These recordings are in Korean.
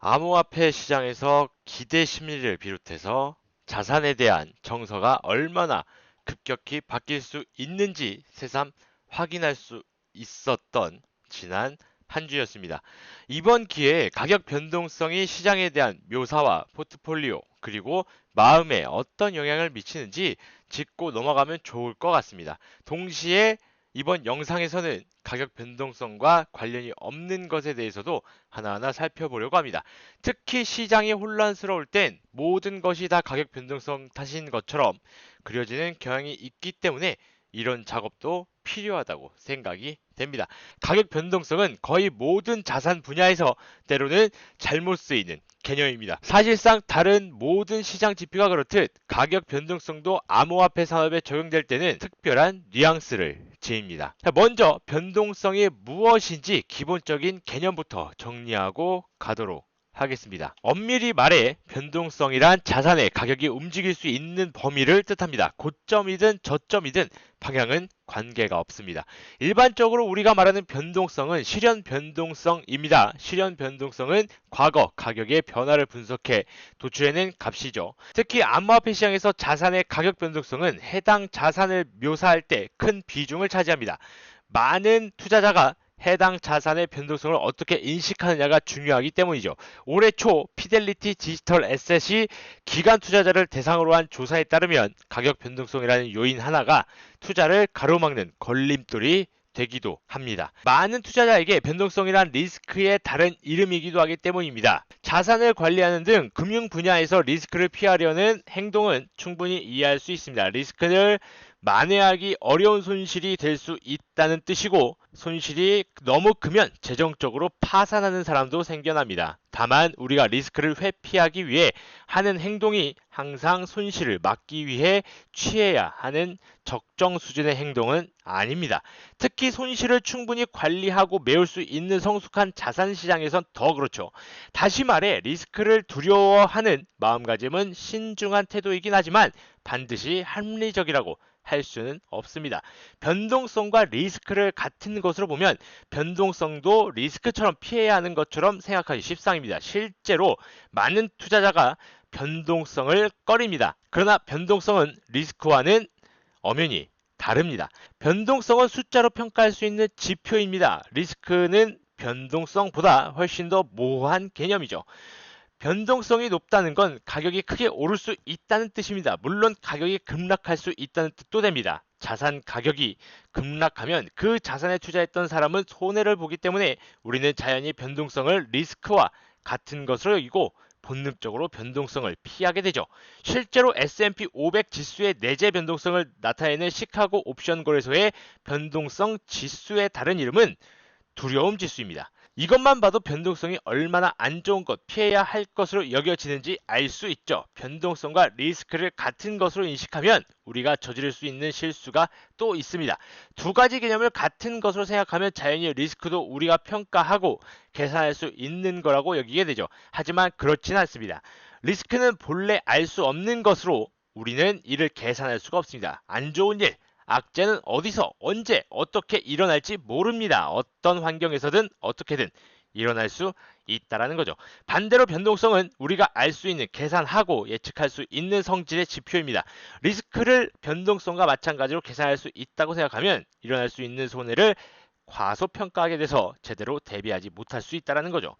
암호화폐 시장에서 기대 심리를 비롯해서 자산에 대한 정서가 얼마나 급격히 바뀔 수 있는지 새삼 확인할 수 있었던 지난 한 주였습니다. 이번 기회에 가격 변동성이 시장에 대한 묘사와 포트폴리오 그리고 마음에 어떤 영향을 미치는지 짚고 넘어가면 좋을 것 같습니다. 동시에 이번 영상에서는 가격 변동성과 관련이 없는 것에 대해서도 하나하나 살펴보려고 합니다. 특히 시장이 혼란스러울 땐 모든 것이 다 가격 변동성 탓인 것처럼 그려지는 경향이 있기 때문에 이런 작업도 필요하다고 생각이 됩니다. 가격 변동성은 거의 모든 자산 분야에서 때로는 잘못 쓰이는 개념입니다. 사실상 다른 모든 시장 지표가 그렇듯 가격 변동성도 암호화폐 산업에 적용될 때는 특별한 뉘앙스를 지닙니다. 먼저 변동성이 무엇인지 기본적인 개념부터 정리하고 가도록 하겠습니다. 엄밀히 말해 변동성이란 자산의 가격이 움직일 수 있는 범위를 뜻합니다. 고점이든 저점이든 방향은 관계가 없습니다. 일반적으로 우리가 말하는 변동성은 실현 변동성입니다. 실현 변동성은 과거 가격의 변화를 분석해 도출해낸 값이죠. 특히 암호화폐 시장에서 자산의 가격 변동성은 해당 자산을 묘사할 때 큰 비중을 차지합니다. 많은 투자자가 해당 자산의 변동성을 어떻게 인식하느냐가 중요하기 때문이죠. 올해 초 피델리티 디지털 에셋이 기관 투자자를 대상으로 한 조사에 따르면 가격 변동성이라는 요인 하나가 투자를 가로막는 걸림돌이 되기도 합니다. 많은 투자자에게 변동성이란 리스크의 다른 이름이기도 하기 때문입니다. 자산을 관리하는 등 금융 분야에서 리스크를 피하려는 행동은 충분히 이해할 수 있습니다. 리스크를 만회하기 어려운 손실이 될 수 있다는 뜻이고 손실이 너무 크면 재정적으로 파산하는 사람도 생겨납니다. 다만 우리가 리스크를 회피하기 위해 하는 행동이 항상 손실을 막기 위해 취해야 하는 적정 수준의 행동은 아닙니다. 특히 손실을 충분히 관리하고 메울 수 있는 성숙한 자산 시장에선 더 그렇죠. 다시 말해 리스크를 두려워하는 마음가짐은 신중한 태도이긴 하지만 반드시 합리적이라고 할 수는 없습니다. 변동성과 리스크를 같은 것으로 보면 변동성도 리스크처럼 피해야 하는 것처럼 생각하기 십상입니다. 실제로 많은 투자자가 변동성을 꺼립니다. 그러나 변동성은 리스크와는 엄연히 다릅니다. 변동성은 숫자로 평가할 수 있는 지표입니다. 리스크는 변동성보다 훨씬 더 모호한 개념이죠. 변동성이 높다는 건 가격이 크게 오를 수 있다는 뜻입니다. 물론 가격이 급락할 수 있다는 뜻도 됩니다. 자산 가격이 급락하면 그 자산에 투자했던 사람은 손해를 보기 때문에 우리는 자연히 변동성을 리스크와 같은 것으로 여기고 본능적으로 변동성을 피하게 되죠. 실제로 S&P 500 지수의 내재 변동성을 나타내는 시카고 옵션 거래소의 변동성 지수의 다른 이름은 두려움 지수입니다. 이것만 봐도 변동성이 얼마나 안 좋은 것, 피해야 할 것으로 여겨지는지 알 수 있죠. 변동성과 리스크를 같은 것으로 인식하면 우리가 저지를 수 있는 실수가 또 있습니다. 두 가지 개념을 같은 것으로 생각하면 자연히 리스크도 우리가 평가하고 계산할 수 있는 거라고 여기게 되죠. 하지만 그렇진 않습니다. 리스크는 본래 알 수 없는 것으로 우리는 이를 계산할 수가 없습니다. 안 좋은 일, 악재는 어디서 언제 어떻게 일어날지 모릅니다. 어떤 환경에서든 어떻게든 일어날 수 있다라는 거죠. 반대로 변동성은 우리가 알 수 있는 계산하고 예측할 수 있는 성질의 지표입니다. 리스크를 변동성과 마찬가지로 계산할 수 있다고 생각하면 일어날 수 있는 손해를 과소평가하게 돼서 제대로 대비하지 못할 수 있다는 거죠.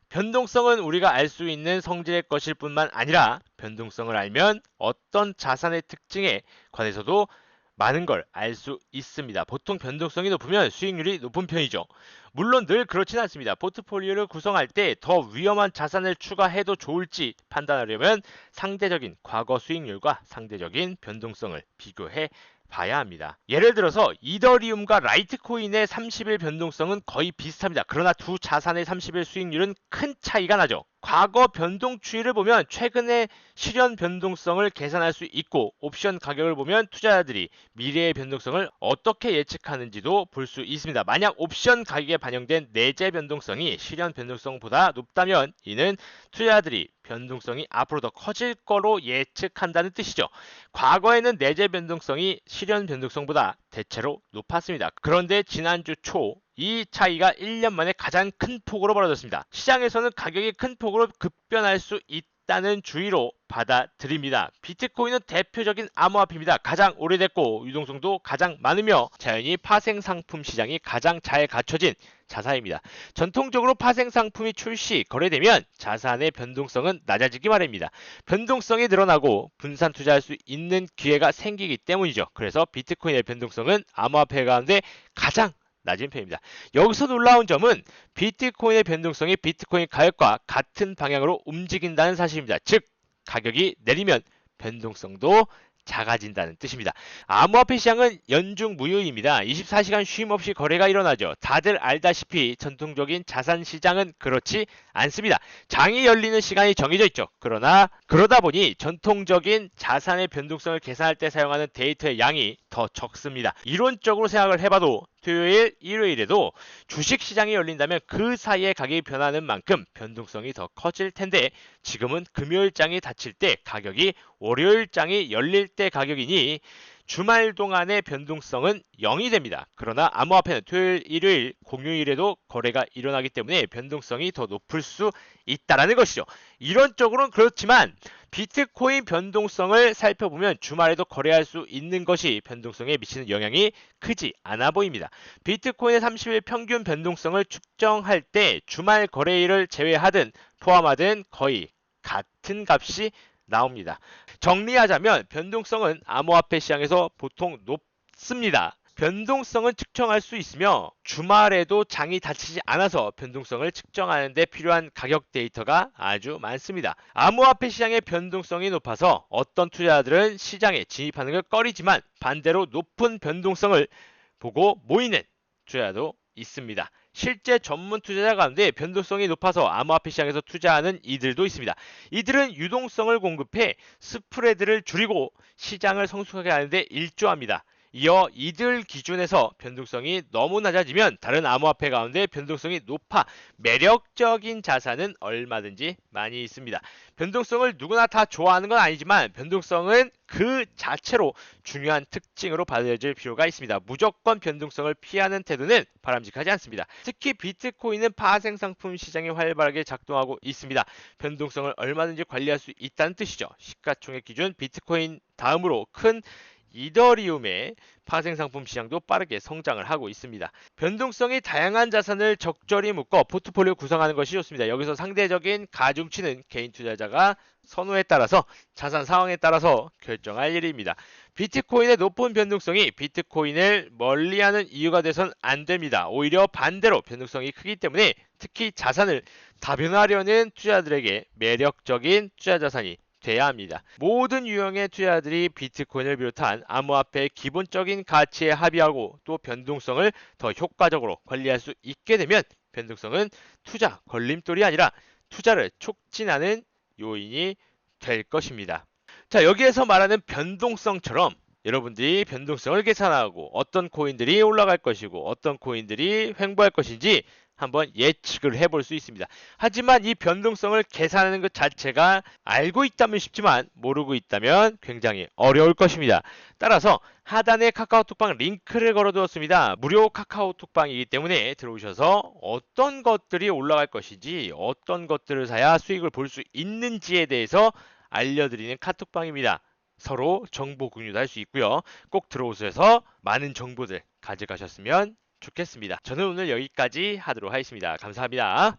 변동성은 우리가 알 수 있는 성질의 것일 뿐만 아니라 변동성을 알면 어떤 자산의 특징에 관해서도 많은 걸 알 수 있습니다. 보통 변동성이 높으면 수익률이 높은 편이죠. 물론 늘 그렇진 않습니다. 포트폴리오를 구성할 때 더 위험한 자산을 추가해도 좋을지 판단하려면 상대적인 과거 수익률과 상대적인 변동성을 비교해 봐야 합니다. 예를 들어서 이더리움과 라이트코인의 30일 변동성은 거의 비슷합니다. 그러나 두 자산의 30일 수익률은 큰 차이가 나죠. 과거 변동 추이를 보면 최근의 실현 변동성을 계산할 수 있고 옵션 가격을 보면 투자자들이 미래의 변동성을 어떻게 예측하는지도 볼 수 있습니다. 만약 옵션 가격에 반영된 내재 변동성이 실현 변동성보다 높다면 이는 투자자들이 변동성이 앞으로 더 커질 거로 예측한다는 뜻이죠. 과거에는 내재 변동성이 실현 변동성보다 대체로 높았습니다. 그런데 지난주 초 이 차이가 1년 만에 가장 큰 폭으로 벌어졌습니다. 시장에서는 가격이 큰 폭으로 급변할 수 있다는 주의로 받아들입니다. 비트코인은 대표적인 암호화폐입니다. 가장 오래됐고 유동성도 가장 많으며 자연히 파생상품 시장이 가장 잘 갖춰진 자산입니다. 전통적으로 파생상품이 출시, 거래되면 자산의 변동성은 낮아지기 마련입니다. 변동성이 늘어나고 분산 투자할 수 있는 기회가 생기기 때문이죠. 그래서 비트코인의 변동성은 암호화폐 가운데 가장 낮은 편입니다. 여기서 놀라운 점은 비트코인의 변동성이 비트코인 가격과 같은 방향으로 움직인다는 사실입니다. 즉 가격이 내리면 변동성도 작아진다는 뜻입니다. 암호화폐 시장은 연중 무휴입니다. 24시간 쉼 없이 거래가 일어나죠. 다들 알다시피 전통적인 자산 시장은 그렇지 않습니다. 장이 열리는 시간이 정해져 있죠. 그러다 보니 전통적인 자산의 변동성을 계산할 때 사용하는 데이터의 양이 더 적습니다. 이론적으로 생각을 해봐도 토요일, 일요일에도 주식시장이 열린다면 그 사이에 가격이 변하는 만큼 변동성이 더 커질 텐데 지금은 금요일장이 닫힐 때 가격이 월요일장이 열릴 때 가격이니 주말 동안의 변동성은 0이 됩니다. 그러나 암호화폐는 토요일, 일요일, 공휴일에도 거래가 일어나기 때문에 변동성이 더 높을 수 있다는 것이죠. 이론적으로는 그렇지만 비트코인 변동성을 살펴보면 주말에도 거래할 수 있는 것이 변동성에 미치는 영향이 크지 않아 보입니다. 비트코인의 30일 평균 변동성을 측정할 때 주말 거래일을 제외하든 포함하든 거의 같은 값이 나옵니다. 정리하자면 변동성은 암호화폐 시장에서 보통 높습니다. 변동성은 측정할 수 있으며 주말에도 장이 닫히지 않아서 변동성을 측정하는 데 필요한 가격 데이터가 아주 많습니다. 암호화폐 시장의 변동성이 높아서 어떤 투자자들은 시장에 진입하는 걸 꺼리지만 반대로 높은 변동성을 보고 모이는 투자자도 있습니다. 실제 전문 투자자 가운데 변동성이 높아서 암호화폐 시장에서 투자하는 이들도 있습니다. 이들은 유동성을 공급해 스프레드를 줄이고 시장을 성숙하게 하는데 일조합니다. 이어 이들 기준에서 변동성이 너무 낮아지면 다른 암호화폐 가운데 변동성이 높아 매력적인 자산은 얼마든지 많이 있습니다. 변동성을 누구나 다 좋아하는 건 아니지만 변동성은 그 자체로 중요한 특징으로 받아들일 필요가 있습니다. 무조건 변동성을 피하는 태도는 바람직하지 않습니다. 특히 비트코인은 파생상품 시장이 활발하게 작동하고 있습니다. 변동성을 얼마든지 관리할 수 있다는 뜻이죠. 시가총액 기준 비트코인 다음으로 큰 이더리움의 파생상품 시장도 빠르게 성장을 하고 있습니다. 변동성이 다양한 자산을 적절히 묶어 포트폴리오 구성하는 것이 좋습니다. 여기서 상대적인 가중치는 개인 투자자가 선호에 따라서 자산 상황에 따라서 결정할 일입니다. 비트코인의 높은 변동성이 비트코인을 멀리하는 이유가 돼선 안 됩니다. 오히려 반대로 변동성이 크기 때문에 특히 자산을 다변화하려는 투자자들에게 매력적인 투자 자산이 돼야 합니다. 모든 유형의 투자자들이 비트코인을 비롯한 암호화폐의 기본적인 가치에 합의하고 또 변동성을 더 효과적으로 관리할 수 있게 되면 변동성은 투자 걸림돌이 아니라 투자를 촉진하는 요인이 될 것입니다. 자, 여기에서 말하는 변동성처럼 여러분들이 변동성을 계산하고 어떤 코인들이 올라갈 것이고 어떤 코인들이 횡보할 것인지 한번 예측을 해볼 수 있습니다. 하지만 이 변동성을 계산하는 것 자체가 알고 있다면 쉽지만 모르고 있다면 굉장히 어려울 것입니다. 따라서 하단에 카카오톡방 링크를 걸어두었습니다. 무료 카카오톡방이기 때문에 들어오셔서 어떤 것들이 올라갈 것인지 어떤 것들을 사야 수익을 볼 수 있는지에 대해서 알려드리는 카톡방입니다. 서로 정보 공유도 할 수 있고요. 꼭 들어오셔서 많은 정보들 가져가셨으면 좋겠습니다. 저는 오늘 여기까지 하도록 하겠습니다. 감사합니다.